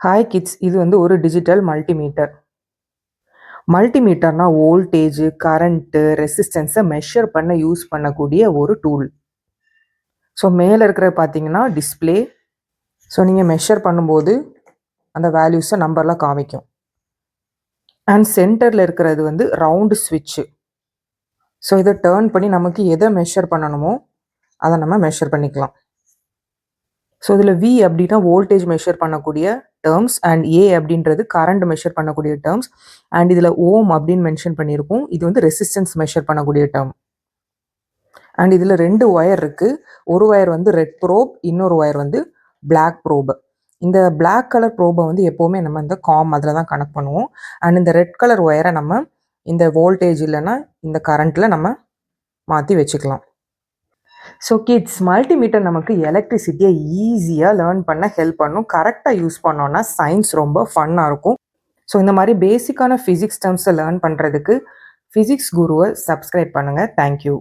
Hi kids, இது வந்து ஒரு டிஜிட்டல் மல்டிமீட்டர். மல்டிமீட்டர்னா வோல்டேஜ், கரண்ட்டு, ரெசிஸ்டன்ஸை மெஷர் பண்ண யூஸ் பண்ணக்கூடிய ஒரு டூல். ஸோ மேலே இருக்கிற பார்த்தீங்கன்னா டிஸ்ப்ளே. ஸோ நீங்கள் மெஷர் பண்ணும்போது அந்த வேல்யூஸை நம்பர்லாம் காமிக்கும். அண்ட் சென்டரில் இருக்கிறது வந்து ரவுண்டு ஸ்விட்சு. ஸோ இதை டேர்ன் பண்ணி நமக்கு எதை மெஷர் பண்ணணுமோ அதை நம்ம மெஷர் பண்ணிக்கலாம். ஸோ இதில் வி அப்படின்னா வோல்டேஜ் மெஷர் பண்ணக்கூடிய டேர்ம்ஸ் அண்ட் ஏ அப்படின்றது கரண்ட் மெஷர் பண்ணக்கூடிய டேர்ம்ஸ் அண்ட் இதில் ஓம் அப்படின்னு மென்ஷன் பண்ணியிருக்கோம். இது வந்து ரெசிஸ்டன்ஸ் மெஷர் பண்ணக்கூடிய டேர்ம். அண்ட் இதில் 2 ஒயர் இருக்குது. ஒரு ஒயர் வந்து ரெட் ப்ரோப், இன்னொரு ஒயர் வந்து பிளாக் ப்ரோப். இந்த பிளாக் கலர் ப்ரோபை வந்து எப்போவுமே நம்ம இந்த காம் அதில் தான் கனெக்ட் பண்ணுவோம். அண்ட் இந்த ரெட் கலர் ஒயரை நம்ம இந்த வோல்டேஜ் இல்லைன்னா இந்த கரண்ட்டில் நம்ம மாற்றி வச்சுக்கலாம். ஸோ கிட்ஸ், மல்டிமீட்டர் நமக்கு எலக்ட்ரிசிட்டியை ஈஸியாக லேர்ன் பண்ண ஹெல்ப் பண்ணும். கரெக்டாக யூஸ் பண்ணோன்னா சயின்ஸ் ரொம்ப ஃபன்னாக இருக்கும். ஸோ இந்த மாதிரி பேசிக்கான ஃபிசிக்ஸ் டேர்ம்ஸை லேர்ன் பண்ணுறதுக்கு ஃபிசிக்ஸ் குருவை சப்ஸ்கிரைப் பண்ணுங்கள். தேங்க்யூ.